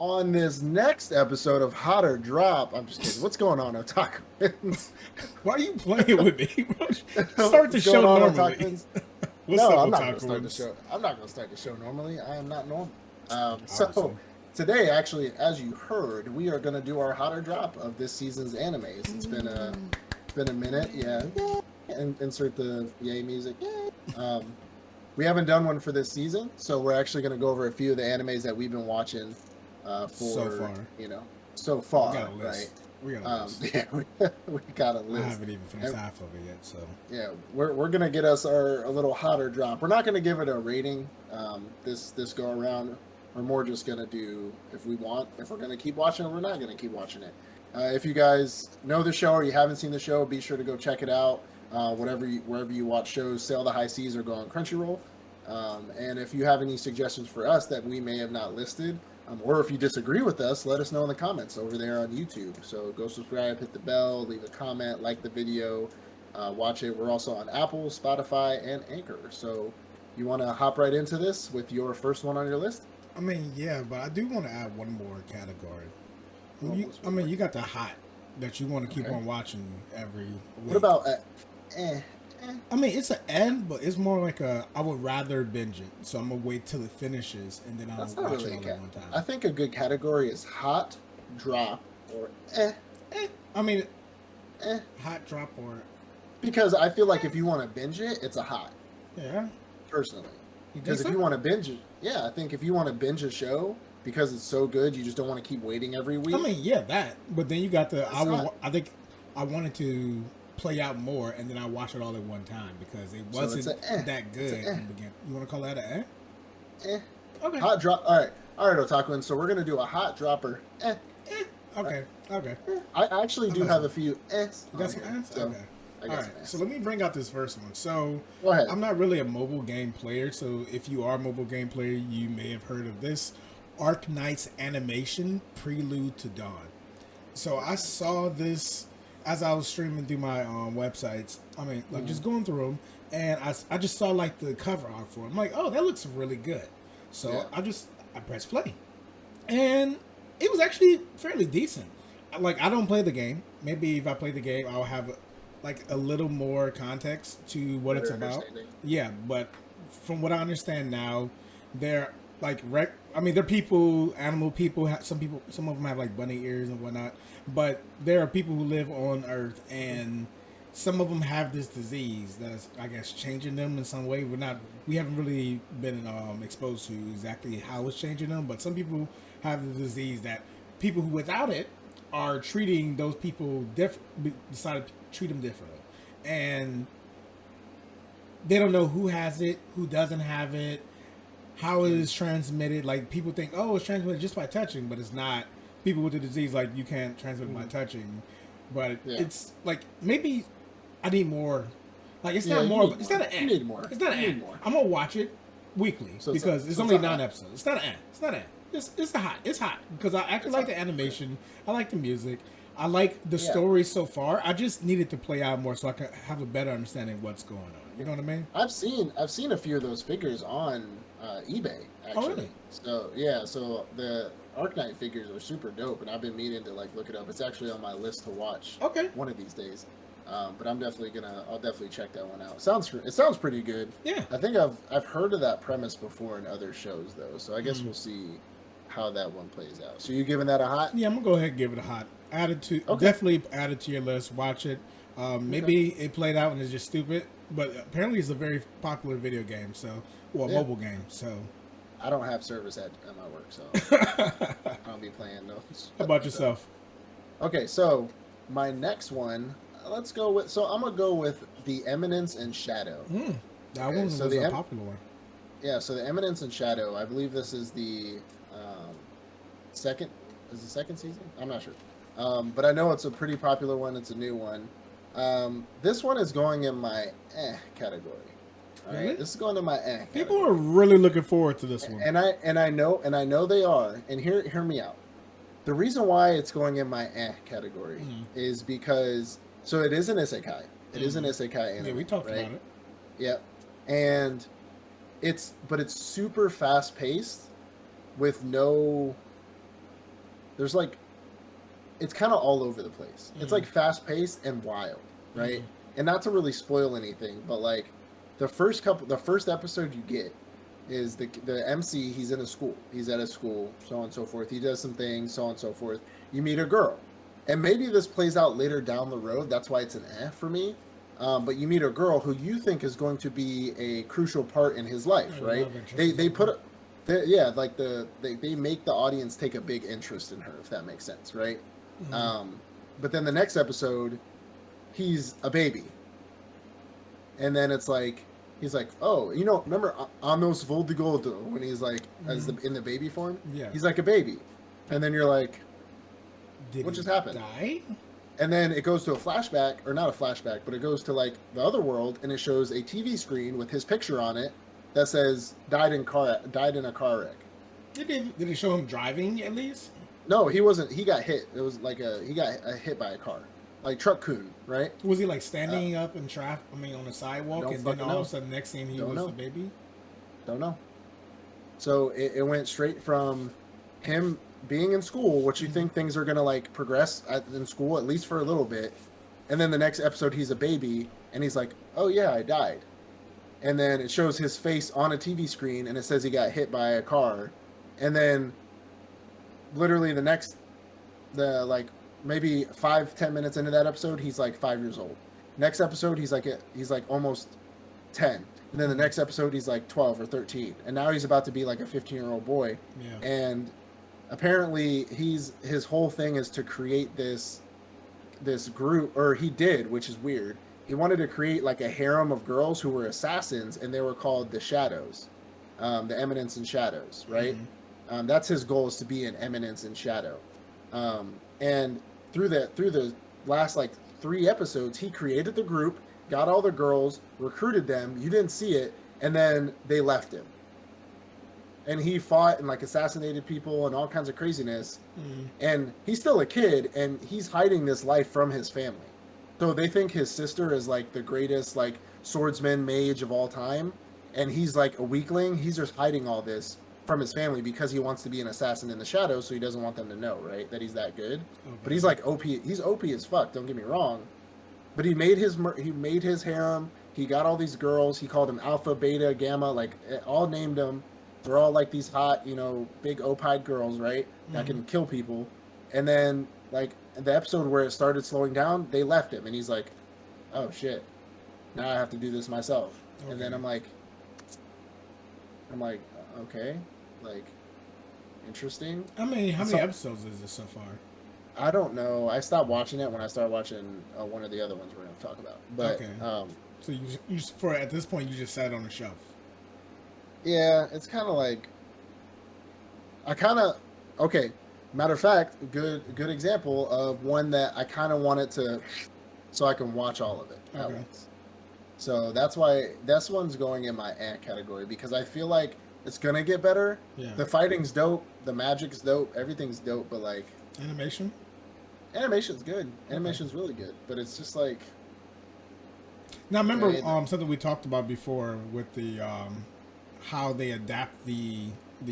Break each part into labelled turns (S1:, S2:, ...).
S1: On this next episode of Hot or Drop, I'm just kidding. What's going on, Otakuans?
S2: Why are you playing with me? Start the
S1: What's
S2: show
S1: going on,
S2: normally.
S1: Otakuans?
S2: What's
S1: No,
S2: up,
S1: I'm not going to start the
S2: Otakuans?
S1: show. I'm not going to start the show normally. I am not normal. So
S2: Awesome.
S1: today, actually, as you heard, we are going to do our Hot or Drop of this season's animes. It's been a minute, yeah. And insert the yay music. We haven't done one for this season, so we're actually going to go over a few of the animes that we've been watching
S2: So far.
S1: so far,
S2: We got a list.
S1: right?
S2: We got a list.
S1: Yeah, we got a list.
S2: I haven't even finished half of it yet, so.
S1: Yeah, we're gonna get us a little hotter drop. We're not gonna give it a rating this go around. We're more just gonna do if we're gonna keep watching it, we're not gonna keep watching it. If you guys know the show or you haven't seen the show, be sure to go check it out. Wherever you watch shows, Sail the High Seas or go on Crunchyroll. And if you have any suggestions for us that we may have not listed, or if you disagree with us, let us know in the comments over there on YouTube. So go subscribe, hit the bell, leave a comment, like the video, watch it. We're also on Apple, Spotify, and Anchor. So you want to hop right into this with your first one on your list?
S2: I mean, yeah, but I do want to add one more category. You got the hot that you want to keep on watching every week.
S1: What about
S2: I mean, it's an end, but it's more like I would rather binge it. So I'm going to wait till it finishes, and then I'll watch
S1: really
S2: it all at one time.
S1: I think a good category is hot, drop, or
S2: I mean, hot drop or...
S1: Because I feel like if you want to binge it, it's a hot.
S2: Yeah.
S1: Personally. Because if you want to binge it, I think if you want to binge a show because it's so good, you just don't want to keep waiting every week.
S2: I mean, yeah, that. But then you got the... I think I wanted to play out more, and then I watched it all at one time because it wasn't that good. You want to call that an
S1: Okay. Hot drop. All right, Otakuan. So we're gonna do a hot dropper.
S2: Okay.
S1: I actually do have a few.
S2: You got some ants?
S1: So
S2: okay. All right. So let me bring out this first one. So
S1: go ahead.
S2: I'm not really a mobile game player. So if you are a mobile game player, you may have heard of this Arknights animation Prelude to Dawn. So I saw this as I was streaming through my websites. I mean, like just going through them, and I just saw like the cover art for it. I'm like, oh, that looks really good. So I pressed play, and it was actually fairly decent. Like, I don't play the game. Maybe if I play the game, I'll have like a little more context to what it's about. Yeah, but from what I understand now, they're like they're people, animal people. Some of them have like bunny ears and whatnot. But there are people who live on Earth, and some of them have this disease that's, I guess, changing them in some way. We haven't really been exposed to exactly how it's changing them. But some people have the disease that people who without it are treating those people decided to treat them differently, and they don't know who has it, who doesn't have it, how it is transmitted. Like, people think, oh, it's transmitted just by touching, but it's not. People with the disease, like, you can't transmit it by touching, but it's like, maybe I need more. Like, it's not more. It's not an ad.
S1: You need more.
S2: It's not an ad. I'm gonna watch it weekly because it's only 9 episodes. It's not an ad. It's not an ad. It's hot. It's hot because I actually like the animation. I like the music. I like the story so far. I just needed to play out more so I could have a better understanding of what's going on. You know what I mean?
S1: I've seen a few of those figures on eBay actually.
S2: Oh, really?
S1: So the Arknight figures are super dope, and I've been meaning to like look it up. It's actually on my list to watch.
S2: Okay. One
S1: of these days. But I'll definitely check that one out. It sounds pretty good.
S2: Yeah.
S1: I think I've heard of that premise before in other shows though, so I guess we'll see how that one plays out. So you giving that a hot?
S2: Yeah, I'm gonna go ahead and give it a hot. Definitely add it to your list. Watch it. Maybe it played out and it's just stupid, but apparently it's a very popular video game. Mobile game. So
S1: I don't have service at my work, so I don't be playing those.
S2: How about yourself?
S1: Okay, so my next one, let's go with. So I'm gonna go with the Eminence In Shadow.
S2: That one was a popular one.
S1: Yeah, so the Eminence In Shadow. I believe this is the second season. I'm not sure, but I know it's a pretty popular one. It's a new one. This one is going in my category. All right, this is going in my category.
S2: People are really looking forward to this one,
S1: and I know they are. And hear me out. The reason why it's going in my category is because it is an isekai. It is an isekai anime.
S2: Yeah, we talked about it.
S1: Yep, and it's super fast paced with no there's like, it's kind of all over the place. It's like fast paced and wild, right? And not to really spoil anything, but like the first episode you get is the MC. He's in a school. He's at a school, so on and so forth. He does some things, so on and so forth. You meet a girl, and maybe this plays out later down the road. That's why it's an for me. But you meet a girl who you think is going to be a crucial part in his life, right? They put, like they make the audience take a big interest in her, if that makes sense, right? But then the next episode, he's a baby, and then it's like he's like, oh, remember Anos Voldigoldo when he's like in the baby form?
S2: Yeah,
S1: he's like a baby, and then you're like,
S2: did
S1: what just happened?
S2: Die?
S1: And then it goes to a flashback, or not a flashback, but it goes to like the other world, and it shows a TV screen with his picture on it that says died in a car wreck.
S2: Did it show him driving at least?
S1: No, he wasn't. He got hit. It was like he got hit by a car, like Truck Coon, right?
S2: Was he like standing up in traffic? I mean, on the sidewalk, and then all of a sudden, next thing he was a baby.
S1: Don't know. So it went straight from him being in school, which you think things are gonna like progress in school at least for a little bit, and then the next episode he's a baby and he's like, "Oh yeah, I died," and then it shows his face on a TV screen and it says he got hit by a car, and then literally like maybe 5-10 minutes into that episode, he's like 5 years old. Next episode, he's like almost 10, and then the next episode he's like 12 or 13, and now he's about to be like a 15-year-old boy.
S2: Yeah.
S1: And apparently his whole thing is to create this group, or he did, which is weird. He wanted to create like a harem of girls who were assassins, and they were called the Shadows, the Eminence in Shadows, right? That's his goal, is to be an Eminence in Shadow. And through the last like 3 episodes, he created the group, got all the girls, recruited them. You didn't see it, and then they left him. And he fought and like assassinated people and all kinds of craziness. And he's still a kid, and he's hiding this life from his family. So they think his sister is like the greatest like swordsman mage of all time, and he's like a weakling. He's just hiding all this from his family because he wants to be an assassin in the shadows, so he doesn't want them to know, right, that he's that good. Okay. But he's like OP. He's OP as fuck. Don't get me wrong. But he made his harem. He got all these girls. He called them Alpha, Beta, Gamma, like all named them. They're all like these hot, big opide girls, right? That can kill people. And then like the episode where it started slowing down, they left him, and he's like, "Oh shit, now I have to do this myself." Okay. And then I'm like, okay, like, interesting.
S2: How many episodes is this so far?
S1: I don't know. I stopped watching it when I started watching one of the other ones we're going to talk about. But
S2: okay. So you at this point you just sat on the shelf.
S1: Yeah, it's kind of like okay. Matter of fact, good example of one that I kind of wanted to, so I can watch all of it at once. So that's why this one's going in my category, because I feel like it's gonna get better. Yeah. The fighting's dope, the magic's dope, everything's dope, but like animation's good. Animation's really good, but it's just like.
S2: Now remember something we talked about before with the how they adapt the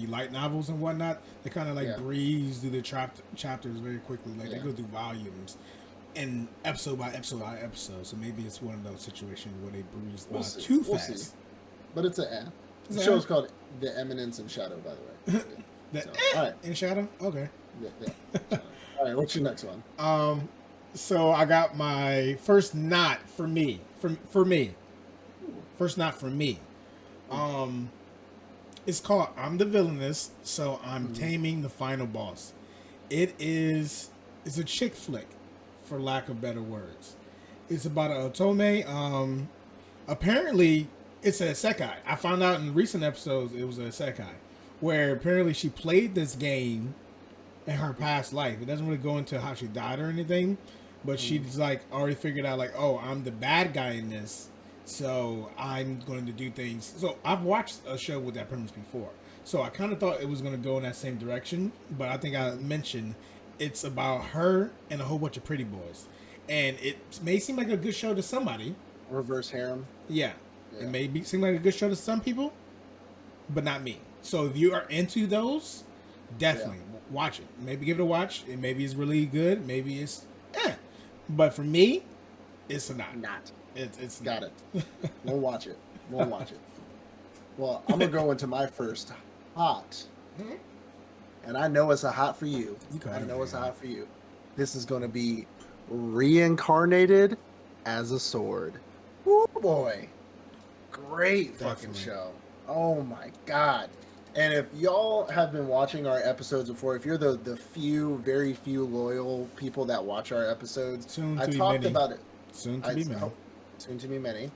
S2: light novels and whatnot. They kind of like breeze through the chapters very quickly. Like they go through volumes and episode by episode by episode. So maybe it's one of those situations where they breeze by too fast. See.
S1: But it's the show's called The Eminence in Shadow, by the way.
S2: All right. In Shadow? Okay.
S1: Yeah. All right, what's your next one?
S2: So I got my first not for me. For me. First not for me. It's called I'm the Villainous, so I'm Taming the Final Boss. It's a chick flick, for lack of better words. It's about a otome. Apparently, it's a isekai. I found out in recent episodes it was a isekai, where apparently she played this game in her past life. It doesn't really go into how she died or anything, but she's like already figured out like, oh, I'm the bad guy in this. So I'm going to do things. So I've watched a show with that premise before. So I kind of thought it was going to go in that same direction. But I think I mentioned it's about her and a whole bunch of pretty boys. And it may seem like a good show to somebody.
S1: Reverse harem.
S2: Yeah. It may seem like a good show to some people, but not me. So if you are into those, definitely watch it. Maybe give it a watch. And maybe it's really good. Maybe it's But for me, it's not. It's
S1: got it. We'll watch it. Well, I'm gonna go into my first hot, and I know it's a hot for you. It's a hot for you. This is gonna be Reincarnated as a Sword. Woo boy, great fucking show. Oh my god. And if y'all have been watching our episodes before, if you're the very few loyal people that watch our episodes, I talked about it. Soon to be many.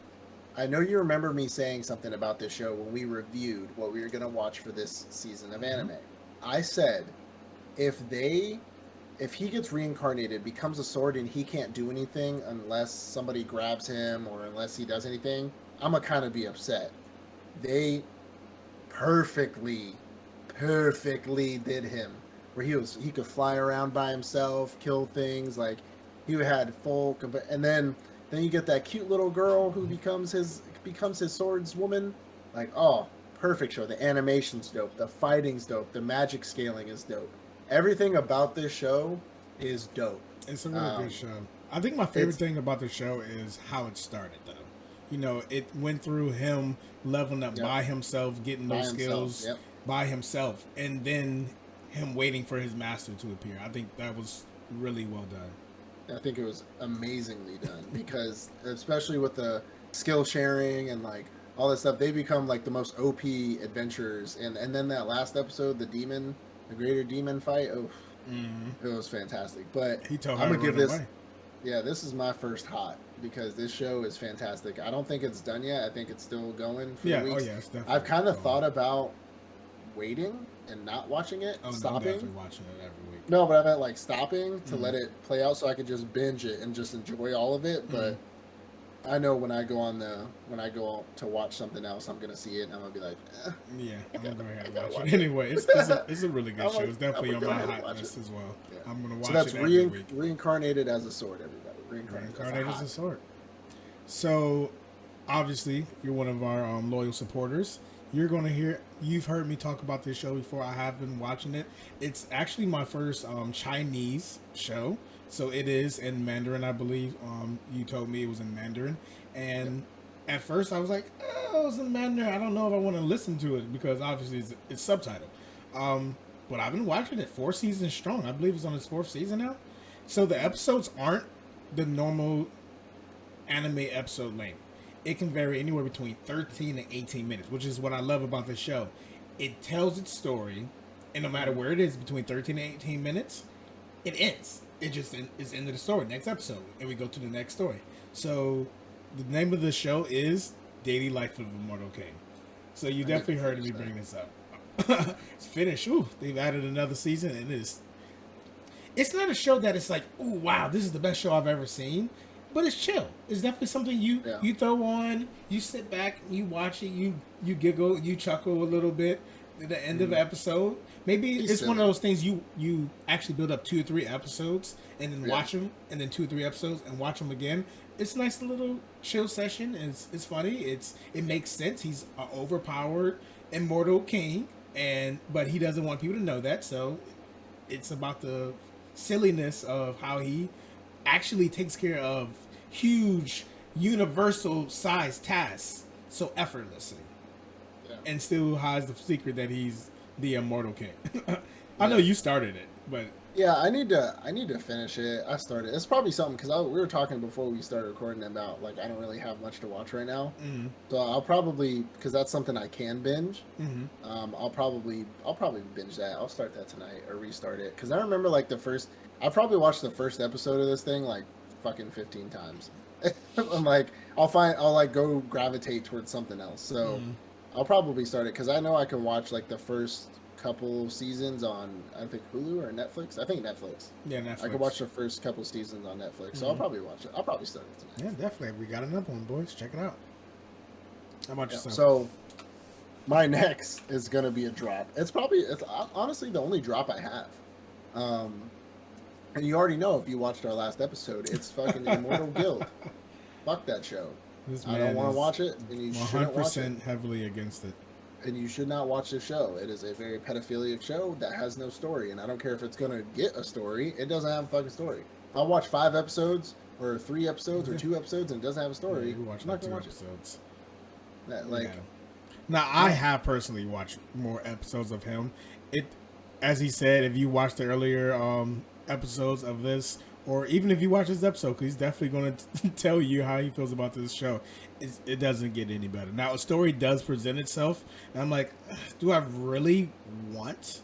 S1: I know you remember me saying something about this show when we reviewed what we were going to watch for this season of anime. I said, if he gets reincarnated, becomes a sword, and he can't do anything unless somebody grabs him or unless he does anything, I'm going to kind of be upset. They perfectly did him, where he could fly around by himself, kill things, like he had full, and then you get that cute little girl who becomes his swordswoman. Like, oh, perfect show. The animation's dope, the fighting's dope, the magic scaling is dope. Everything about this show is dope.
S2: It's a really good show. I think my favorite thing about the show is how it started, though. You know, it went through him leveling up by himself, getting those skills by himself, and then him waiting for his master to appear. I think that was really well done.
S1: I think it was amazingly done because, especially with the skill sharing and like all this stuff, they become like the most OP adventurers. And then that last episode, the greater demon fight, it was fantastic. But
S2: I'm gonna give this. Away.
S1: Yeah, this is my first hot because this show is fantastic. I don't think it's done yet. I think it's still going for weeks.
S2: It's definitely
S1: I've kind of thought about waiting and not watching it, stopping.
S2: I'm definitely watching it every week.
S1: No, but I meant like stopping to let it play out so I could just binge it and just enjoy all of it. But I know when I go to watch something else, I'm gonna see it and I'm gonna be like,
S2: yeah, I'm gonna go ahead and watch it anyway. It's a really good show. It's definitely on my hot list as well. Yeah. I'm gonna watch it every week.
S1: Reincarnated as a sword, everybody.
S2: Reincarnated as a sword. So, obviously, if you're one of our loyal supporters, you've heard me talk about this show before. I have been watching it. It's actually my first Chinese show. So it is in Mandarin, I believe. You told me it was in Mandarin. And at first I was like, oh, it's in Mandarin. I don't know if I want to listen to it because obviously it's subtitled. But I've been watching it 4 seasons strong. I believe it's on its 4th season now. So the episodes aren't the normal anime episode length. It can vary anywhere between 13 and 18 minutes, which is what I love about this show. It tells its story, and no matter where it is, between 13 and 18 minutes, it ends. It just is end of the story, next episode, and we go to the next story. So the name of the show is Daily Life of Immortal King. So you definitely heard me bring this up. It's finished. Ooh, they've added another season, and it's not a show that it's like, ooh, wow, this is the best show I've ever seen. But it's chill. It's definitely something you throw on, you sit back, you watch it, you giggle, you chuckle a little bit at the end of the episode. Maybe it's one of those things you actually build up 2 or 3 episodes and then watch them, and then 2 or 3 episodes and watch them again. It's a nice little chill session. It's funny. It makes sense. He's an overpowered immortal king, but he doesn't want people to know that. So it's about the silliness of how he actually takes care of huge universal size tasks so effortlessly, and still hides the secret that he's the immortal king. I know you started it, but
S1: I need to finish it. I started. It's probably something because we were talking before we started recording about like I don't really have much to watch right now, so I'll probably, because that's something I can binge. I'll probably binge that. I'll start that tonight or restart it because I remember like I probably watched the first episode of this thing like fucking 15 times. I'm like, I'll like go gravitate towards something else. So I'll probably start it because I know I can watch like the first couple seasons on, I think Hulu or Netflix. I think Netflix.
S2: Yeah, Netflix.
S1: I can watch the first couple seasons on Netflix. So I'll probably watch it. I'll probably start it tonight.
S2: Yeah, definitely. We got another one, boys. Check it out. How about yourself?
S1: So my next is gonna be a drop. It's honestly the only drop I have. And you already know if you watched our last episode, it's fucking Immortal Guild. Fuck that show. I don't want to watch it, and you shouldn't watch it.
S2: 100% heavily against it.
S1: and you should not watch this show. It is a very pedophilic show that has no story, and I don't care if it's gonna get a story. It doesn't have a fucking story. If I watch 5 episodes or 3 episodes or 2 episodes and it doesn't have a story,
S2: you watch
S1: I'm not
S2: like
S1: gonna
S2: 2
S1: watch
S2: episodes.
S1: it. Like,
S2: now I have personally watched more episodes of him. It, as he said, if you watch the earlier episodes of this, or even if you watch this episode, because he's definitely going to tell you how he feels about this show. It doesn't get any better. Now, a story does present itself, and I'm like, do I really want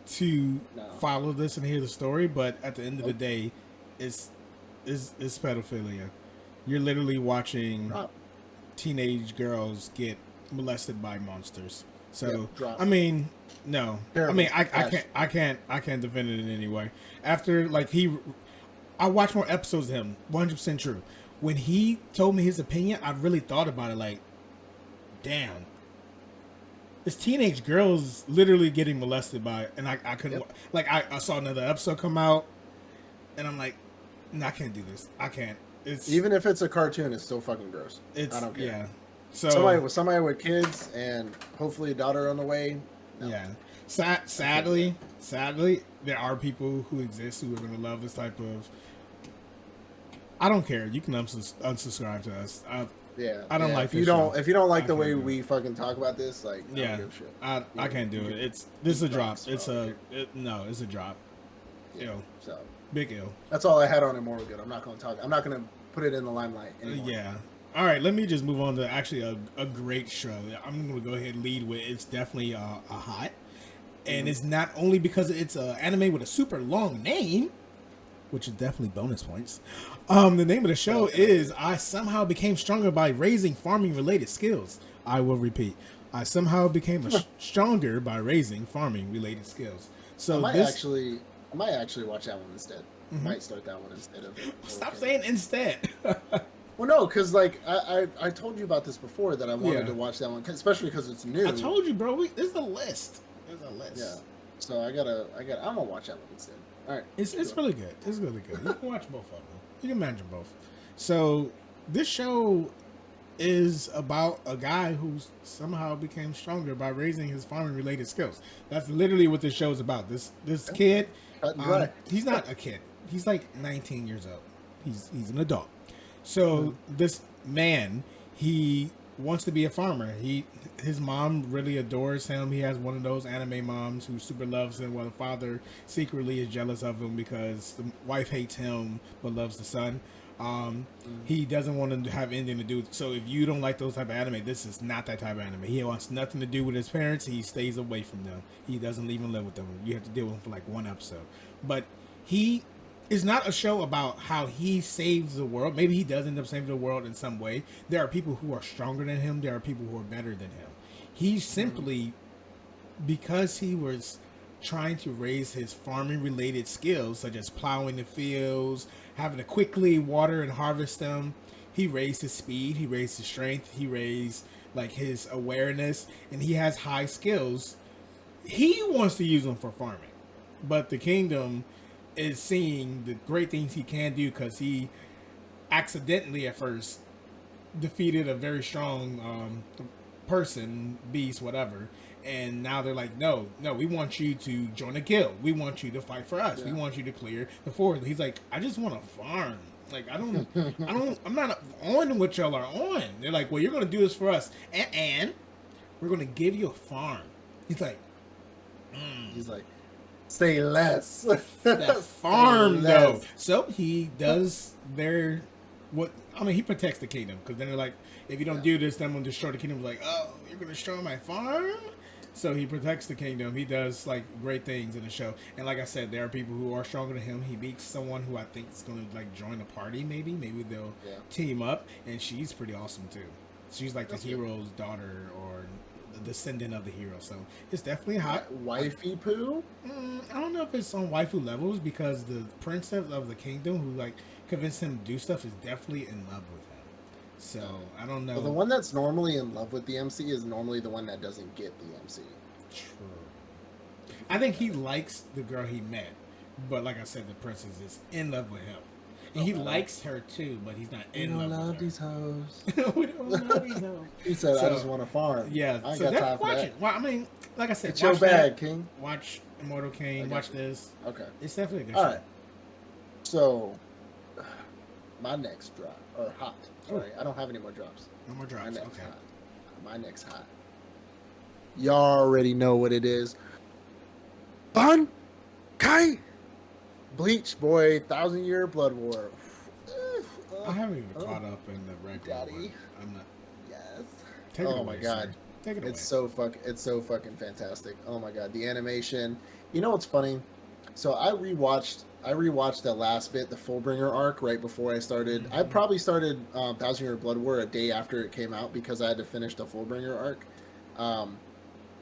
S2: to follow this and hear the story? But at the end of the day, it's pedophilia. You're literally watching teenage girls get molested by monsters. So I mean, no, terrible. I mean, I can't defend it in any way. After like I watched more episodes of him. 100% true. When he told me his opinion, I really thought about it. Like, damn, this teenage girls literally getting molested by, and I couldn't. Like, I saw another episode come out, and I'm like, no, I can't do this. I can't. It's
S1: even if it's a cartoon, it's still fucking gross. I don't care.
S2: Yeah. So
S1: somebody with kids and hopefully a daughter on the way. No.
S2: Yeah. Sadly, there are people who exist who are going to love this type of. I don't care. You can unsubscribe to us. I don't like.
S1: If you don't like the way we fucking talk about this, like, I don't give a shit.
S2: I can't do it. This is a drop. It's a drop. Ill.
S1: So
S2: big ill.
S1: That's all I had on Immortal Good. I'm not going to put it in the limelight anymore.
S2: Yeah. All right, let me just move on to actually a great show. I'm going to go ahead and lead with. It's definitely a hot, and it's not only because it's an anime with a super long name, which is definitely bonus points. The name of the show is I Somehow Became Stronger by Raising Farming Related Skills. I will repeat. I somehow became stronger by raising farming related skills. So
S1: I might actually watch that one instead. Might start that one instead of.
S2: Stop saying instead.
S1: Well, no, because like I told you about this before that I wanted to watch that one, especially because it's new.
S2: I told you, bro. There's a list.
S1: Yeah. So I'm gonna watch that one instead. All right.
S2: It's really good. It's really good. You can watch both of them. You can imagine both. So this show is about a guy who somehow became stronger by raising his farming related skills. That's literally what this show is about. This kid, he's not a kid. He's like 19 years old. He's an adult. So this man, he wants to be a farmer. His mom really adores him. He has one of those anime moms who super loves him, while the father secretly is jealous of him because the wife hates him but loves the son. He doesn't want to have anything to do with. So if you don't like those type of anime, this is not that type of anime. He wants nothing to do with his parents. He stays away from them. He doesn't even live with them. You have to deal with him for like one episode. But it's not a show about how he saves the world. Maybe he does end up saving the world in some way. There are people who are stronger than him. There are people who are better than him. He simply, because he was trying to raise his farming related skills, such as plowing the fields, having to quickly water and harvest them, he raised his speed, he raised his strength, he raised like his awareness, and he has high skills. He wants to use them for farming, but the kingdom is seeing the great things he can do because he accidentally at first defeated a very strong person, beast, whatever, and now they're like, no, we want you to join a guild. We want you to fight for us. We want you to clear the forest. He's like, I just want to farm. Like, I'm not on what y'all are on. They're like, well, you're going to do this for us, and we're going to give you a farm. He's like,
S1: say less.
S2: That farm though. So he does he protects the kingdom, because then they're like, if you don't do this, then I'm gonna destroy the kingdom. Like, oh, you're gonna destroy my farm? So he protects the kingdom. He does like great things in the show. And like I said, there are people who are stronger than him. He beats someone who I think is gonna like join the party. Maybe they'll team up, and she's pretty awesome too. She's like the hero's daughter or the descendant of the hero. So it's definitely hot.
S1: Wifey poo?
S2: I don't know if it's on waifu levels, because the princess of the kingdom who like convinced him to do stuff is definitely in love with him. So I don't know.
S1: Well, the one that's normally in love with the MC is normally the one that doesn't get the MC.
S2: True. I think he likes the girl he met, but like I said, the princess is in love with him. And he likes her too, but he's not in love with her.
S1: these hoes.
S2: We don't love these hoes.
S1: He said,
S2: So,
S1: "I just want to farm."
S2: Yeah,
S1: I ain't
S2: so
S1: got time for
S2: watch
S1: that.
S2: it. Well, I mean, like I said,
S1: It's your
S2: watch
S1: bag,
S2: that.
S1: King.
S2: Watch Immortal King. Watch this.
S1: Okay.
S2: It's definitely a good
S1: All
S2: show.
S1: right. So, my next drop or hot. Sorry, I don't have any more drops.
S2: No more drops.
S1: My next
S2: Okay.
S1: hot. My next hot. Y'all already know what it is. Bun Kai Bleach, boy, 1,000-Year Blood War.
S2: I haven't even caught up in the regular
S1: Daddy.
S2: one. I'm not.
S1: Yes.
S2: Take it away,
S1: my god.
S2: sir. Take it away.
S1: It's so fucking fantastic. Oh my god, the animation. You know what's funny? So I rewatched that last bit, the Fullbringer arc, right before I started.
S2: Mm-hmm.
S1: I probably started 1,000-Year Blood War a day after it came out because I had to finish the Fullbringer arc.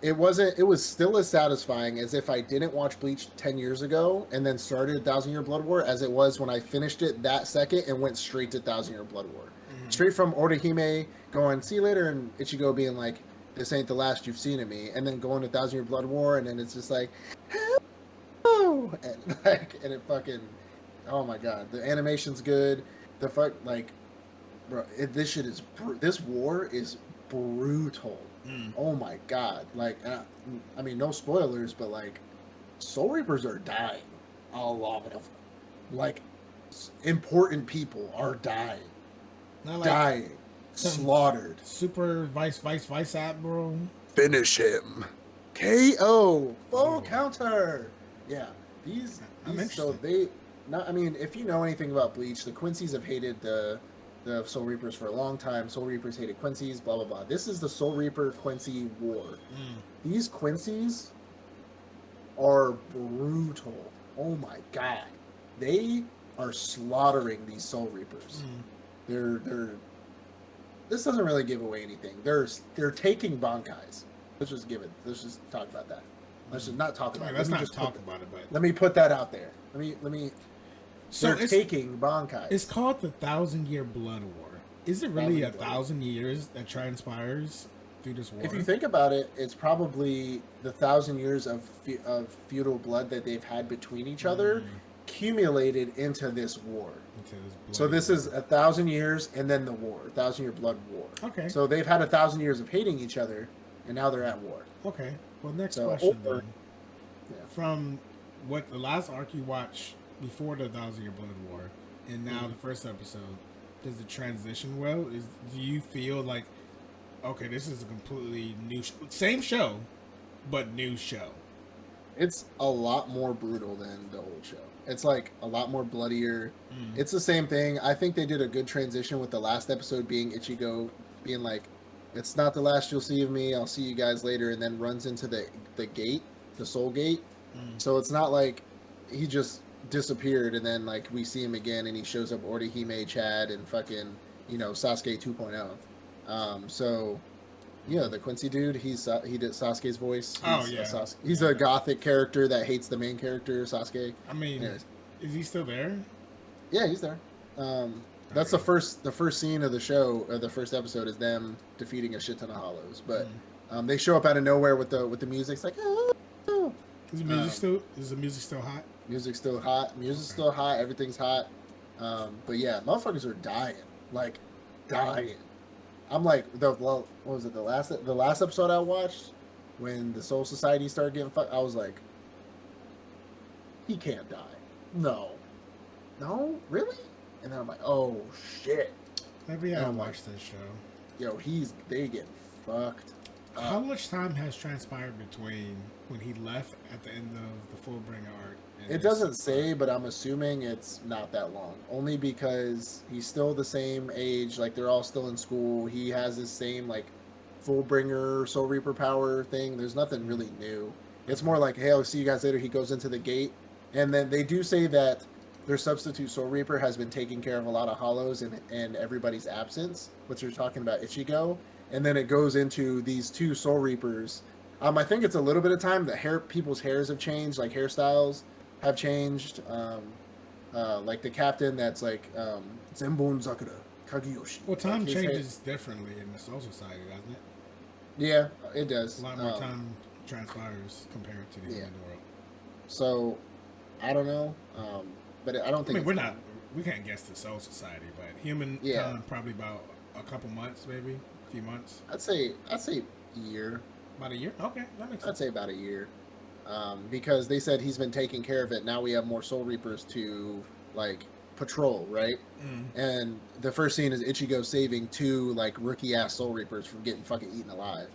S1: It was still as satisfying as if I didn't watch Bleach 10 years ago and then started 1,000-Year Blood War as it was when I finished it that second and went straight to 1,000-Year Blood War. Mm-hmm. Straight from Orihime going, see you later, and Ichigo being like, this ain't the last you've seen of me, and then going to 1,000-Year Blood War, and then it's just like, hello! And it fucking, oh my god, the animation's good. The fuck, like, bro, this war is brutal. Oh my god! Like, I mean, no spoilers, but like, Soul Reapers are dying. A lot of them, like, important people are dying, slaughtered.
S2: Super Vice Admiral.
S1: Finish him. KO. Full counter. Yeah, these so they not. I mean, if you know anything about Bleach, the Quincy's have hated the Soul Reapers for a long time. Soul Reapers hated Quincy's, blah, blah, blah. This is the Soul Reaper Quincy war. These Quincy's are brutal. Oh my god. They are slaughtering these Soul Reapers. They're this doesn't really give away anything. They're taking Bankais. Let's just talk about that. Let's just not talk about it.
S2: Let's not talk about it, but
S1: let me put that out there. Let me
S2: So
S1: they're taking Bankai.
S2: It's called the 1,000-Year Blood War. Is it really 1,000 years that transpires through this war?
S1: If you think about it, it's probably the 1,000 years of feudal blood that they've had between each other accumulated into this war. So this is 1,000 years and then the war, 1,000-Year Blood War.
S2: Okay.
S1: So they've had 1,000 years of hating each other, and now they're at war.
S2: Okay. Well, next question then. From what the last arc you watched before the 1,000-Year Blood War, and now the first episode, does it transition well? Do you feel like, okay, this is a completely new, same show, but new show?
S1: It's a lot more brutal than the old show. It's like a lot more bloodier. It's the same thing. I think they did a good transition with the last episode being Ichigo being like, it's not the last you'll see of me. I'll see you guys later, and then runs into the gate, the Soul Gate. So it's not like he just disappeared and then like we see him again and he shows up Orihime, Chad, and fucking, you know, Sasuke 2.0. So yeah, the Quincy dude, he did Sasuke's voice. He's a gothic character that hates the main character, Sasuke.
S2: I mean, is he still there?
S1: Yeah, he's there. That's the first scene of the show, or the first episode, is them defeating a shit ton of hollows. But they show up out of nowhere with the music. It's like, oh.
S2: Is the music still hot? Music's
S1: still hot. Everything's hot. But yeah, motherfuckers are dying. Like, dying. I'm like, what was it? The last episode I watched, when the Soul Society started getting fucked, I was like, he can't die. No, really? And then I'm like, oh shit.
S2: Maybe I'll watch this show.
S1: Yo, they get fucked.
S2: How much time has transpired between when he left at the end of the Fullbringer arc?
S1: It doesn't say, but I'm assuming it's not that long. Only because he's still the same age. Like, they're all still in school. He has his same, like, Fullbringer, Soul Reaper power thing. There's nothing really new. It's more like, hey, I'll see you guys later. He goes into the gate. And then they do say that their substitute Soul Reaper has been taking care of a lot of hollows in everybody's absence, which you're talking about Ichigo. And then it goes into these two Soul Reapers. I think it's a little bit of time. People's hairs have changed, like hairstyles have changed. Like the captain that's like Zenbon Zakura Kageyoshi.
S2: Well, time changes differently in the Soul Society, doesn't it?
S1: Yeah, it does.
S2: A lot more time transpires compared to the end world.
S1: So, I don't know. But I don't think
S2: we're not we can't guess the Soul Society, but human probably about a couple months, maybe a few months.
S1: I'd say year.
S2: About a year. Okay, that makes sense.
S1: I'd say about a year, because they said he's been taking care of it. Now we have more Soul Reapers to like patrol, right? And the first scene is Ichigo saving 2 like rookie ass Soul Reapers from getting fucking eaten alive.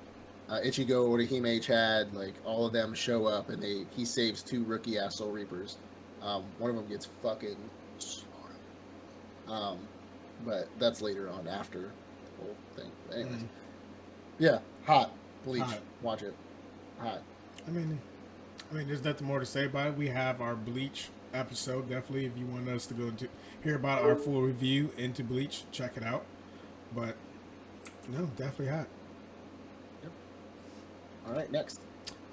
S1: Ichigo, Orihime, Chad, like all of them show up, and he saves 2 rookie ass Soul Reapers. One of them gets fucking slaughtered. But that's later on after the whole thing. But anyways, yeah, hot. Bleach, hot. Watch it. Hot.
S2: I mean, there's nothing more to say about it. We have our Bleach episode. Definitely, if you want us to go into hear about our full review into Bleach, check it out. But no, definitely hot.
S1: Yep. All right, next.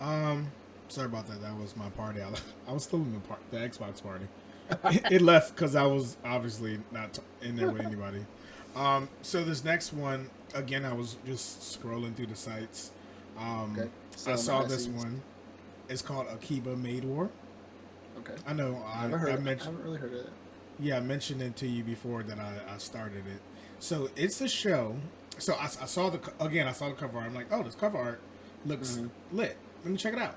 S2: Sorry about that. That was my party. I was still in the Xbox party. It left because I was obviously not in there with anybody. So this next one, again, I was just scrolling through the sites. Okay. I saw this one. It's called Akiba Maid War.
S1: Okay.
S2: I know. I haven't
S1: really heard of it.
S2: Yeah, I mentioned it to you before that I started it. So it's a show. So I saw the cover art. I'm like, oh, this cover art looks lit. Let me check it out.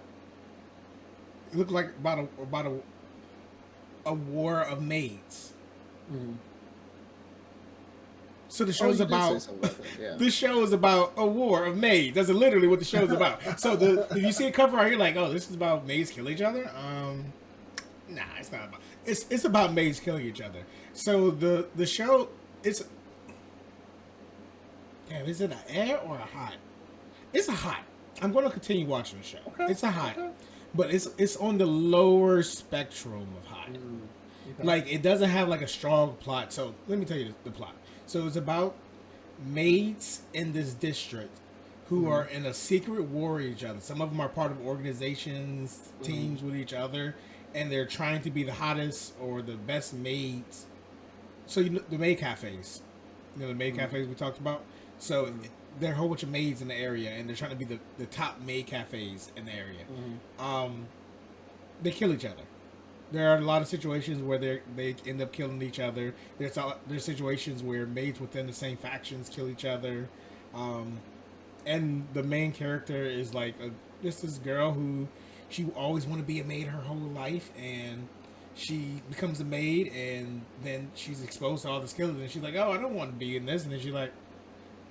S2: It looked like about a war of maids. So the show's about this show is about a war of maids. That's literally what the show's about. So if you see a cover art, you're like, oh, this is about maids killing each other. Nah, it's not about. It's about maids killing each other. So the show is it an air or a hot? It's a hot. I'm going to continue watching the show. Okay. It's a hot, but it's on the lower spectrum of hot. Okay. Like it doesn't have like a strong plot. So let me tell you the plot. So it's about maids in this district who are in a secret war with each other. Some of them are part of organizations, teams with each other, and they're trying to be the hottest or the best maids. So you know, the maid cafes, the maid cafes we talked about. So there are a whole bunch of maids in the area, and they're trying to be the top maid cafes in the area. They kill each other. There are a lot of situations where they end up killing each other. There's situations where maids within the same factions kill each other. And the main character is like this girl who she always wanted to be a maid her whole life, and she becomes a maid, and then she's exposed to all this killing, and she's like, oh, I don't want to be in this, and then she's like,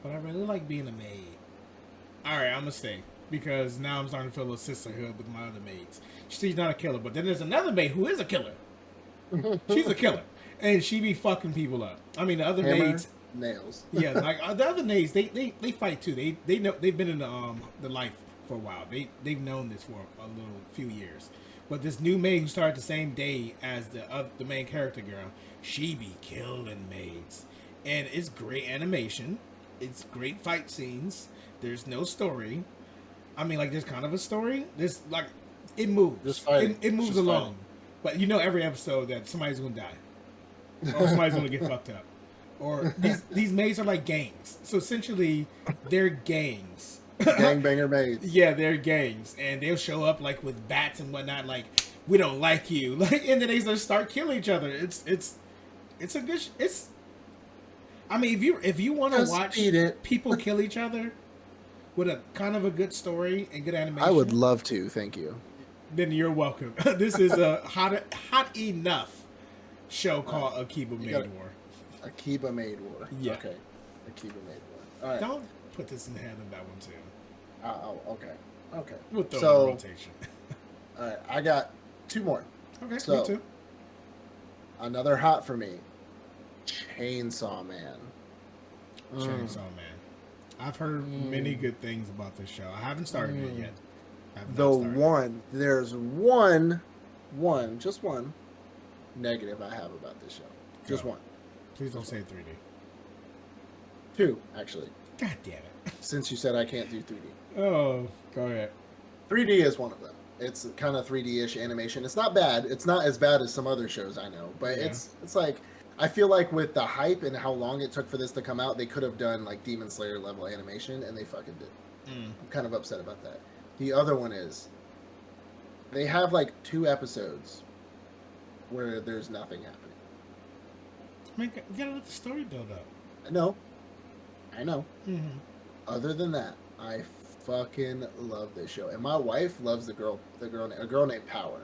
S2: but I really like being a maid. All right, I'm gonna stay. Because now I'm starting to feel a sisterhood with my other maids. She's not a killer, but then there's another maid who is a killer. She's a killer, and she be fucking people up. I mean, the other maids
S1: nails.
S2: Yeah, like the other maids, they fight too. They know they've been in the life for a while. They've known this for a few years. But this new maid who started the same day as the main character girl, she be killing maids, and it's great animation. It's great fight scenes. There's no story. I mean, like, there's kind of a story. There's, like, it moves.
S1: Just fighting.
S2: It moves just along. Fighting. But you know every episode that somebody's going to die. Or somebody's going to get fucked up. Or these maids are like gangs. So, essentially, they're gangs.
S1: Gangbanger maids.
S2: Yeah, they're gangs. And they'll show up, like, with bats and whatnot, like, we don't like you. Like, and then they just start killing each other. It's a good... I mean, if you want to watch people kill each other... with a kind of a good story and good animation,
S1: I would love to. Thank you.
S2: Then you're welcome. This is a hot enough show called Akiba Maid War.
S1: Akiba Maid War.
S2: Yeah.
S1: Okay. Akiba Maid War. All right.
S2: Don't put this in the hand of that one too.
S1: Okay. Okay.
S2: We'll throw in rotation.
S1: All right. I got 2 more.
S2: Okay. Me too.
S1: Another hot for me. Chainsaw Man.
S2: Chainsaw Man. I've heard many good things about this show. I haven't started it yet.
S1: There's just one negative I have about this show. Just one.
S2: Please don't say 3D.
S1: 2, actually.
S2: God damn it.
S1: Since you said I can't do 3D.
S2: Oh, go ahead.
S1: 3D is one of them. It's kind of 3D-ish animation. It's not bad. It's not as bad as some other shows I know, but it's like... I feel like with the hype and how long it took for this to come out, they could have done like Demon Slayer level animation, and they fucking did. I'm kind of upset about that. The other one is they have like 2 episodes where there's nothing happening.
S2: Man, we gotta let the story build up.
S1: I know.
S2: Mm-hmm.
S1: Other than that, I fucking love this show, and my wife loves a girl named Power.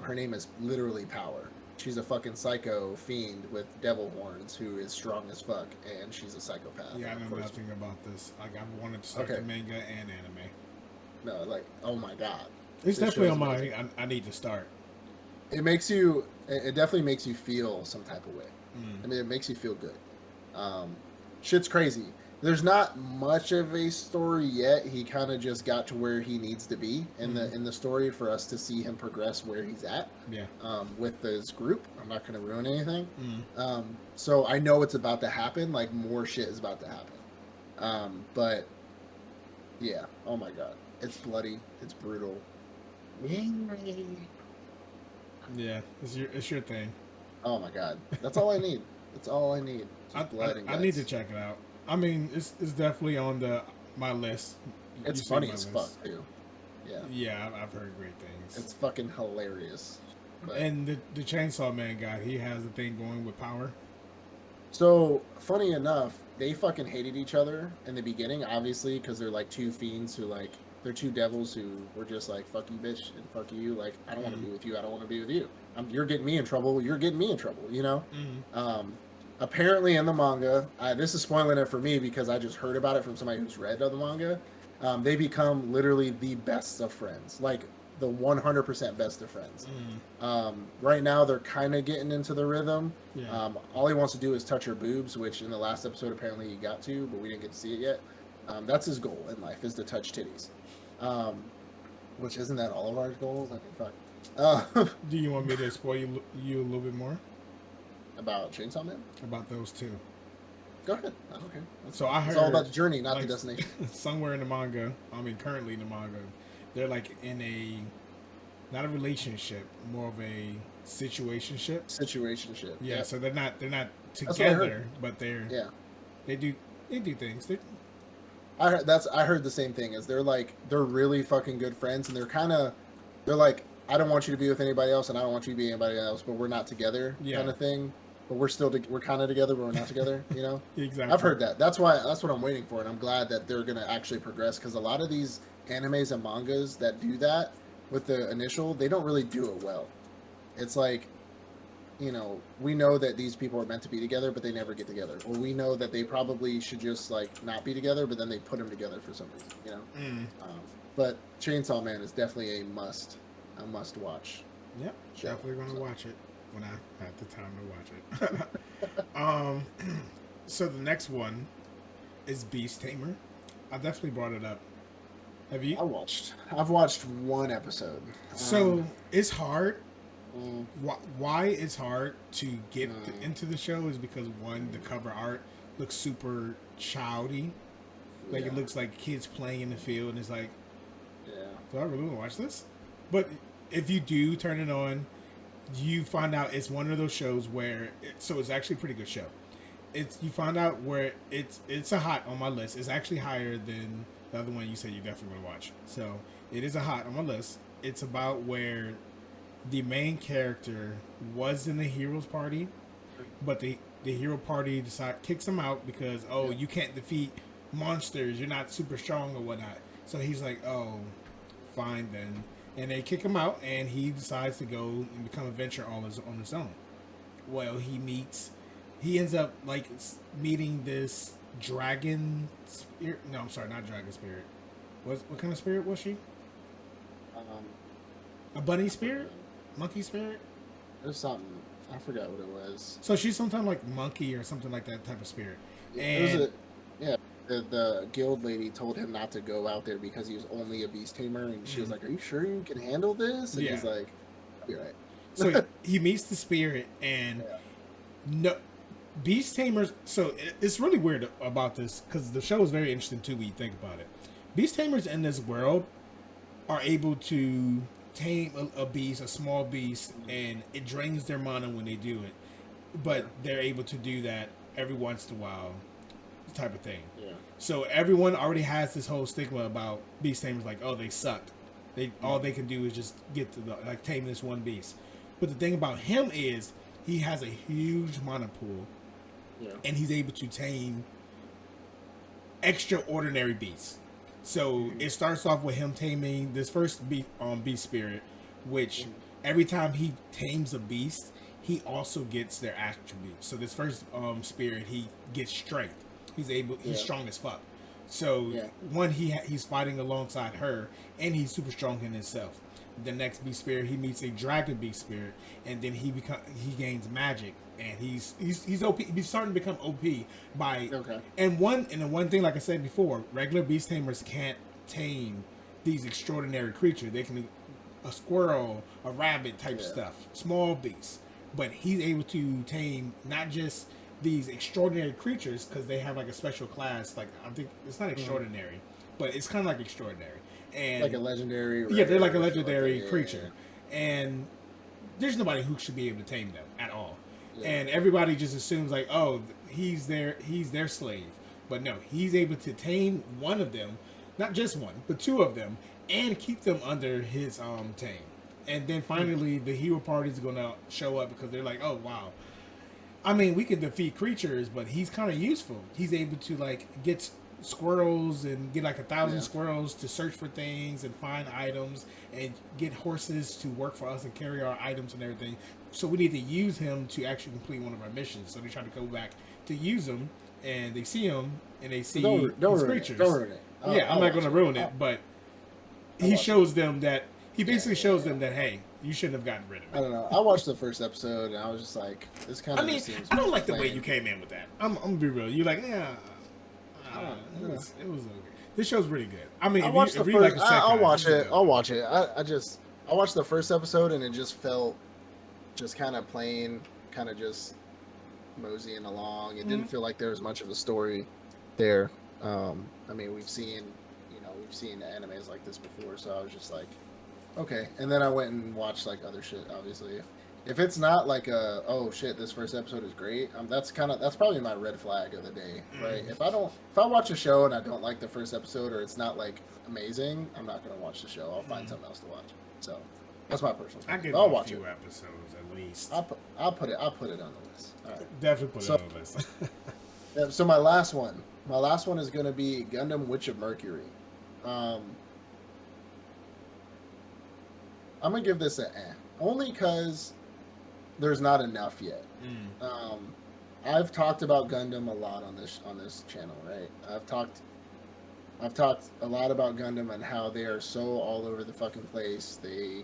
S1: Her name is literally Power. She's a fucking psycho fiend with devil horns who is strong as fuck, and she's a psychopath.
S2: Yeah, I know nothing about this. Like, I wanted to start the manga and anime.
S1: No, like, oh my god.
S2: It's definitely on my... I need to start.
S1: It definitely makes you feel some type of way. I mean, it makes you feel good. Shit's crazy. There's not much of a story yet. He kind of just got to where he needs to be in the story for us to see him progress where he's at.
S2: Yeah.
S1: With his group. I'm not going to ruin anything. So I know it's about to happen. Like, more shit is about to happen. But yeah. Oh my god. It's bloody. It's brutal.
S2: Yeah, it's your thing.
S1: Oh my god. That's all I need. That's all I need.
S2: I need to check it out. I mean, it's definitely on my list.
S1: It's funny as fuck too. Yeah.
S2: Yeah, I've heard great things.
S1: It's fucking hilarious. But...
S2: And the Chainsaw Man guy, he has a thing going with Power.
S1: So, funny enough, they fucking hated each other in the beginning, obviously, because they're like two fiends who like, they're two devils who were just like, fuck you, bitch, and fuck you. Like, I don't want to be with you. I don't want to be with you. You're getting me in trouble. You're getting me in trouble, you know? Apparently in the manga, this is spoiling it for me because I just heard about it from somebody who's read the manga. They become literally the best of friends, like the 100% best of friends. Right now, they're kind of getting into the rhythm.
S2: Yeah.
S1: All he wants to do is touch her boobs, which in the last episode apparently he got to, but we didn't get to see it yet. That's his goal in life, is to touch titties. Which isn't that all of our goals? I mean, fuck.
S2: Do you want me to spoil you a little bit more?
S1: About Chainsaw Man?
S2: About those two.
S1: Go ahead. Okay.
S2: So I heard
S1: it's all about the journey, not the destination.
S2: Somewhere in the manga, currently in the manga, they're like in not a relationship, more of a situationship.
S1: Situationship.
S2: Yeah.
S1: Yep.
S2: So they're not together, but they do things.
S1: I heard the same thing. Is they're really fucking good friends, and they're like, I don't want you to be with anybody else, and I don't want you to be anybody else, but we're not together, kind of thing. But we're kind of together, but we're not together, you know?
S2: Exactly.
S1: I've heard that. That's what I'm waiting for, and I'm glad that they're gonna actually progress, because a lot of these animes and mangas that do that with the initial, they don't really do it well. It's like, you know, we know that these people are meant to be together, but they never get together. Or we know that they probably should just like not be together, but then they put them together for some reason, you know? But Chainsaw Man is definitely a must watch.
S2: Yep, definitely gonna watch it when I have the time to watch it. So the next one is Beast Tamer. I definitely brought it up. Have you?
S1: I've watched one episode.
S2: So it's hard. Why it's hard to get into the show is because one, the cover art looks super childy. Like it looks like kids playing in the field, and it's like, do I really want to watch this? But if you do turn it on, you find out it's one of those shows where so it's actually a pretty good show. You find out where it's a hot on my list. It's actually higher than the other one you said you definitely want to watch. So it is a hot on my list. It's about where the main character was in the hero's party, but the hero party kicks him out because you can't defeat monsters. You're not super strong or whatnot. So he's like, oh, fine then. And they kick him out, and he decides to go and become a venture on his own. Well, he ends up like meeting this dragon spirit. No, I'm sorry, not dragon spirit. What kind of spirit was she? A bunny spirit? Monkey spirit?
S1: There's something. I forgot what it was.
S2: So she's sometime like monkey or something like that type of spirit. And
S1: the guild lady told him not to go out there because he was only a beast tamer, and she was like, "Are you sure you can handle this?" And he's like, "I'll be right."
S2: So he meets the spirit, and no beast tamers. So it's really weird about this because the show is very interesting too when you think about it. Beast tamers in this world are able to tame a beast, a small beast, and it drains their mana when they do it. But they're able to do that every once in a while, type of thing. So everyone already has this whole stigma about beast tamers, like, oh, they suck. All they can do is just get to tame this one beast. But the thing about him is he has a huge mana pool, and he's able to tame extraordinary beasts. So it starts off with him taming this first beast spirit, which every time he tames a beast, he also gets their attributes. So this first spirit, he gets strength. He's strong as fuck. So one, he's fighting alongside her, and he's super strong in himself. The next beast spirit, he meets a dragon beast spirit, and then he gains magic, and he's OP. He's starting to become OP by and the one thing, like I said before, regular beast tamers can't tame these extraordinary creatures. They can a squirrel, a rabbit type stuff, small beasts, but he's able to tame not just these extraordinary creatures because they have like a special class. Like I think it's not extraordinary, but it's kind of like extraordinary. And
S1: like a legendary,
S2: they're like a legendary creature, and there's nobody who should be able to tame them at all. And everybody just assumes like, oh, he's their slave, but no, he's able to tame one of them, not just one, but two of them, and keep them under his tame. And then finally, the hero party is gonna show up because they're like, oh wow, I mean, we can defeat creatures, but he's kind of useful. He's able to like get squirrels and get like 1,000 squirrels to search for things and find items and get horses to work for us and carry our items and everything. So we need to use him to actually complete one of our missions. So they try to go back to use him, and they see him and they see these creatures.
S1: Don't ruin it.
S2: I'm not going to ruin it, but he shows them that he basically shows them that, hey, you shouldn't have gotten rid of it.
S1: I don't know. I watched the first episode and I was just like, this kind of seems.
S2: I don't like the way you came in with that. I'm gonna be real. You're like, it was okay. This show's really good. I mean,
S1: I'll watch it. I'll watch it. I watched the first episode and it just felt just kind of plain, kind of just moseying along. It didn't feel like there was much of a story there. I mean, we've seen animes like this before, so I was just like, okay. And then I went and watched like other shit. Obviously, if it's not like oh shit, this first episode is great, that's probably my red flag of the day, right? If I watch a show and I don't like the first episode or it's not like amazing, I'm not gonna watch the show. I'll find something else to watch. So that's my personal opinion. I'll watch a few
S2: episodes at least.
S1: I'll put it on the list. All right.
S2: Definitely put it on the list.
S1: So my last one is gonna be Gundam Witch of Mercury. I'm gonna give this an only because there's not enough yet. I've talked about Gundam a lot on this channel, right? I've talked a lot about Gundam and how they are so all over the fucking place. They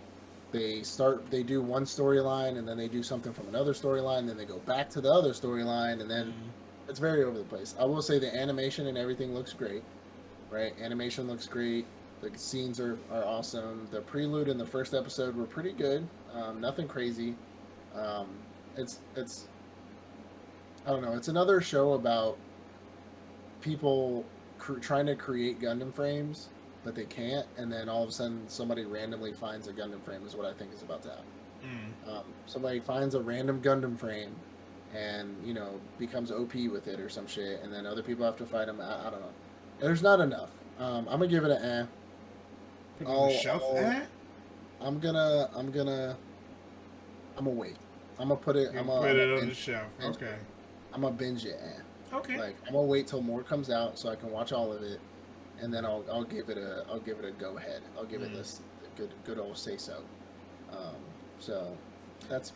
S1: do one storyline and then they do something from another storyline, then they go back to the other storyline, and then it's very over the place. I will say the animation and everything looks great, right? Animation looks great. The scenes are awesome. The prelude in the first episode were pretty good. Nothing crazy. It's I don't know. It's another show about people trying to create Gundam frames, but they can't, and then all of a sudden somebody randomly finds a Gundam frame is what I think is about to happen. Somebody finds a random Gundam frame and, becomes OP with it or some shit, and then other people have to fight them. I don't know. There's not enough. I'm gonna give it an I'm gonna wait. I'm gonna put it.
S2: Put it on the shelf. Okay.
S1: I'm gonna binge it.
S2: Okay.
S1: Like I'm gonna wait till more comes out so I can watch all of it, and then I'll give it a go ahead. I'll give it this good old say so. So that's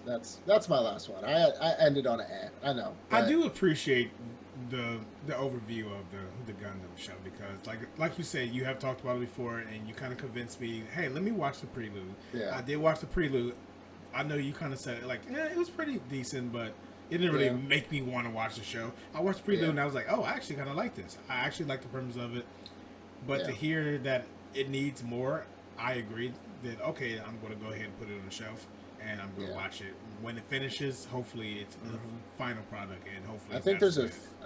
S1: my last one. I ended on an I know.
S2: I do appreciate the overview of the Gundam show because like you said, you have talked about it before and you kind of convinced me, hey, let me watch the prelude.
S1: Yeah.
S2: I did watch the prelude. I know you kind of said it like, yeah, it was pretty decent, but it didn't really make me want to watch the show. I watched the prelude and I was like, oh, I actually kind of like this. I actually like the premise of it. But to hear that it needs more, I agree that, okay, I'm going to go ahead and put it on the shelf and I'm going to watch it. When it finishes, hopefully it's the final product, and hopefully
S1: I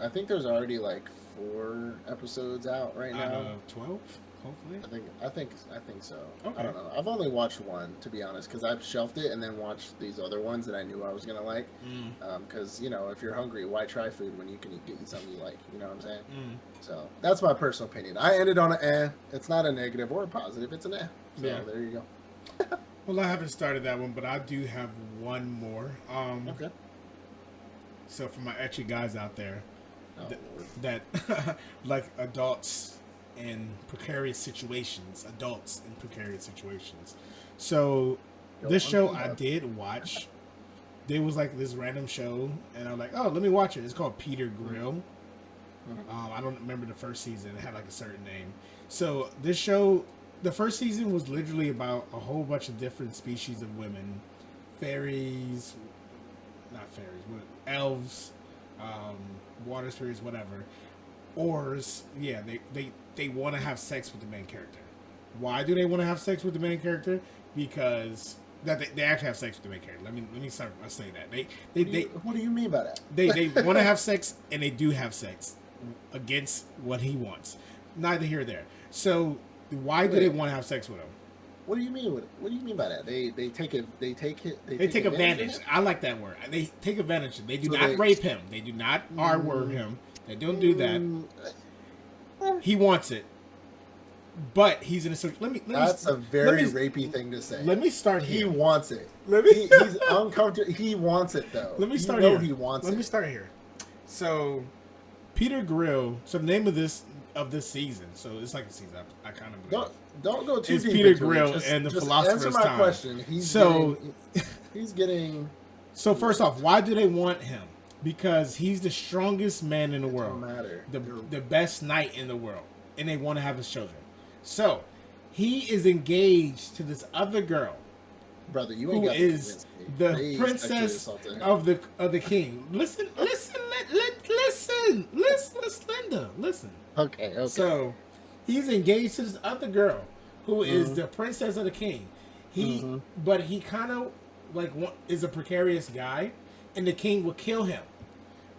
S1: think there's already like 4 episodes out right now.
S2: 12, hopefully.
S1: I think so.
S2: Okay.
S1: I don't know. I've only watched one, to be honest, because I've shelved it and then watched these other ones that I knew I was gonna like. Because if you're hungry, why try food when you can get something you like? You know what I'm saying? So that's my personal opinion. I ended on an It's not a negative or a positive. It's an So there you go.
S2: Well, I haven't started that one, but I do have one more.
S1: Okay.
S2: So for my etchy guys out there,
S1: Oh, Lord.
S2: that like adults in precarious situations. So
S1: Yo,
S2: this show I
S1: unplugged.
S2: did watch. There was like this random show, and I'm like, oh, let me watch it. It's called Peter Grill. I don't remember the first season. It had like a certain name. So this show, the first season was literally about a whole bunch of different species of women, fairies, not fairies, but elves, water spirits, whatever. Oars. Yeah, they want to have sex with the main character. Why do they want to have sex with the main character? Because they actually have sex with the main character. Let me start by saying that
S1: What do you mean by that?
S2: they want to have sex, and they do have sex against what he wants. Neither here or there. So why do they want to have sex with him?
S1: What do you mean with it? What do you mean by that? They take
S2: advantage.
S1: of it?
S2: I like that word. They take advantage. They do
S1: So
S2: not
S1: they-
S2: rape him. They do not R-word him. They don't do that. He wants it, but he's in a search.
S1: That's a very rapey thing to say.
S2: Let me start
S1: He
S2: here.
S1: wants it.
S2: Let me-
S1: He's uncomfortable. He wants it though.
S2: Let me start
S1: you know
S2: here.
S1: He wants
S2: Let
S1: it.
S2: me start here. So, Peter Grill. So the name of this season. So it's like a season. I kind of believe.
S1: Don't go too
S2: It's
S1: deep
S2: Peter
S1: into it.
S2: Grill
S1: Just-
S2: and the
S1: just
S2: Philosopher's
S1: answer my
S2: Time.
S1: question. He's getting.
S2: So first off, why do they want him? Because he's the strongest man in the world,
S1: Don't matter.
S2: the best knight in the world, and they want to have his children. So he is engaged to this other girl,
S1: Brother, you ain't
S2: who
S1: got to
S2: is
S1: convince me.
S2: the
S1: They sexually
S2: princess
S1: assaulted him.
S2: of the king. Listen, Linda, listen.
S1: Okay.
S2: So he's engaged to this other girl who is the princess of the king. But he kind of like is a precarious guy, and the king will kill him.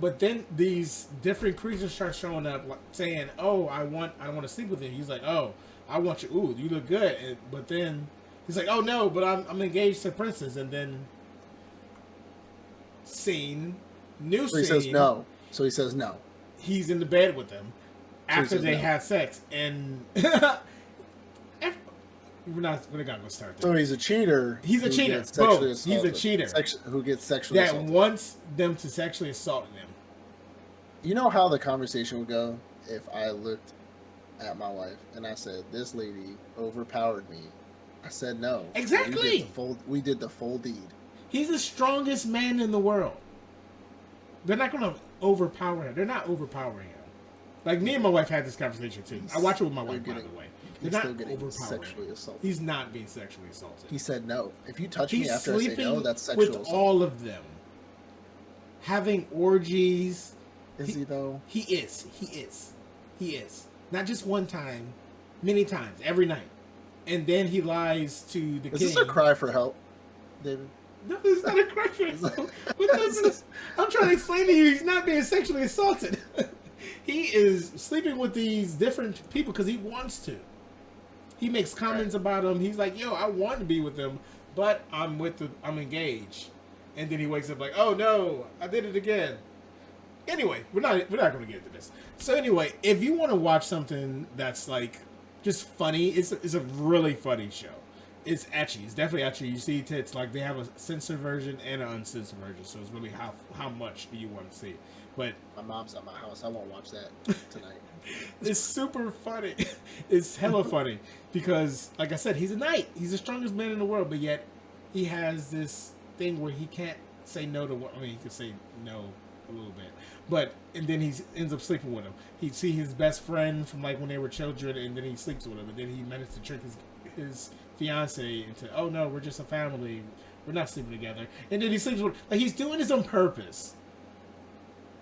S2: But then these different creatures start showing up, like, saying, "Oh, I want to sleep with you." He's like, "Oh, I want you. Ooh, you look good." But then he's like, "Oh no, but I'm engaged to princess." And then new
S1: So he
S2: scene.
S1: He says no.
S2: He's in the bed with them after
S1: says
S2: they
S1: no.
S2: had sex, and we're not gonna go start
S1: So
S2: there.
S1: he's a cheater.
S2: He's a
S1: who
S2: cheater.
S1: gets sexually
S2: Both. He's a
S1: assaulted.
S2: cheater.
S1: Who gets sexually
S2: That
S1: assaulted.
S2: wants them to sexually assault them.
S1: You know how the conversation would go if I looked at my wife and I said, "This lady overpowered me." I said no.
S2: Exactly.
S1: We did the full deed.
S2: He's the strongest man in the world. They're not gonna overpower him. They're not overpowering him. Like me and my wife had this conversation too. I watch it with my wife, by the way. They're
S1: He's
S2: not
S1: still getting
S2: overpowering.
S1: sexually assaulted.
S2: He's not being sexually assaulted.
S1: He said no. If you touch
S2: He's
S1: me after I say
S2: sleeping
S1: no, that's sexual
S2: with
S1: assault.
S2: all of them, having orgies.
S1: Is he though?
S2: He is. Not just one time, many times, every night. And then he lies to the
S1: Is
S2: king.
S1: this a cry for help, David?
S2: No, it's not a cry for help. I'm trying to explain to you, he's not being sexually assaulted. He is sleeping with these different people because he wants to. He makes comments about them. He's like, "Yo, I want to be with them, but I'm engaged." And then he wakes up like, "Oh no, I did it again." Anyway, we're not going to get into this. So anyway, if you want to watch something that's like just funny, it's a really funny show. It's ecchi. It's definitely ecchi. You see tits. Like they have a censored version and an uncensored version. So it's really how much do you want to see? But
S1: My mom's at my house. I won't watch that tonight.
S2: it's super funny. It's hella funny because, like I said, he's a knight. He's the strongest man in the world, but yet he has this thing where he can't say no to. I mean, he can say no a little bit, but and then he ends up sleeping with him. He'd see his best friend from like when they were children, and then he sleeps with him, and then he managed to trick his fiance into, "Oh no, we're just a family. We're not sleeping together." And then he sleeps with, like, he's doing this on purpose.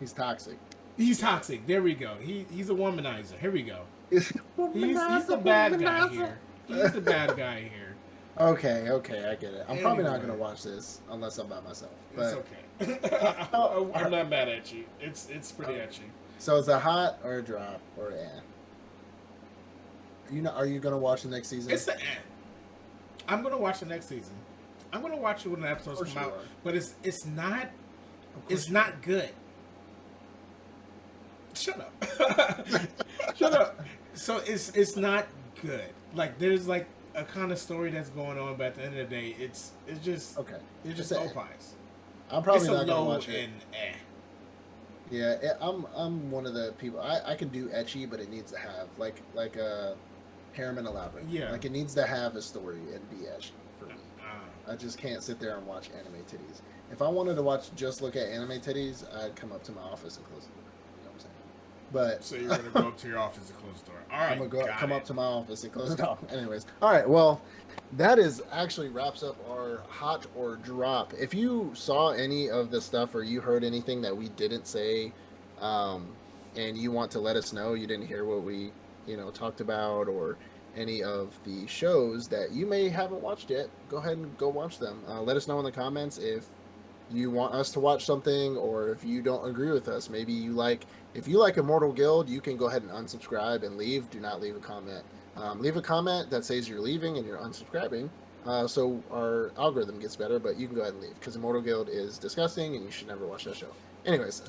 S1: He's toxic.
S2: He's toxic. There we go. He's a womanizer. Here we go. He's the bad guy here. He's the bad guy here.
S1: Okay, I get it. I'm probably not
S2: Anyway.
S1: going to watch this unless I'm by myself.
S2: It's
S1: But,
S2: okay. I'm not mad at you. It's pretty at you.
S1: so it's a hot or a drop or Are you going to watch the next season?
S2: It's the end. I'm gonna watch the next season. I'm gonna watch it when the episodes come out. But it's not good. Shut up. Shut up. So it's not good. Like there's like a kind of story that's going on, but at the end of the day, it's just
S1: Okay.
S2: it's just
S1: It's
S2: opais.
S1: I'm probably
S2: It's a
S1: not gonna
S2: low
S1: watch it.
S2: and eh.
S1: Yeah, I'm one of the people. I can do etchy, but it needs to have like a harem and elaborate.
S2: Yeah.
S1: Like it needs to have a story and be etchy for me.
S2: Uh,
S1: I just can't sit there and watch anime titties. If I wanted to watch just look at anime titties, I'd come up to my office and close the door. You know what I'm saying? But
S2: so you're gonna go up to your office and close the door. All right,
S1: I'm gonna
S2: got
S1: come
S2: it.
S1: up to my office and close it off. Anyways, all right. Well, that is actually wraps up our hot or drop. If you saw any of the stuff or you heard anything that we didn't say, um, and you want to let us know, you didn't hear what we talked about or any of the shows that you may haven't watched yet, go ahead and go watch them. Let us know in the comments if you want us to watch something or if you don't agree with us. Maybe if you like Immortal Guild, you can go ahead and unsubscribe and leave. Do not leave a comment. Leave a comment that says you're leaving and you're unsubscribing, so our algorithm gets better. But you can go ahead and leave because Immortal Guild is disgusting and you should never watch that show. Anyways,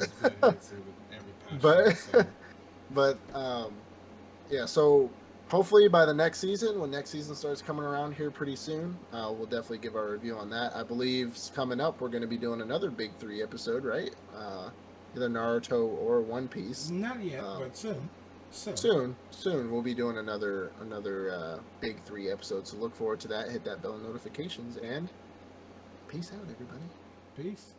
S1: but yeah. So hopefully by the next season, when next season starts coming around here pretty soon, we'll definitely give our review on that. I believe coming up we're going to be doing another big 3 episode, right? Either Naruto or One Piece.
S2: Not yet, but soon.
S1: Soon we'll be doing another big 3 episodes. So look forward to that. Hit that bell notifications and peace out, everybody.
S2: Peace.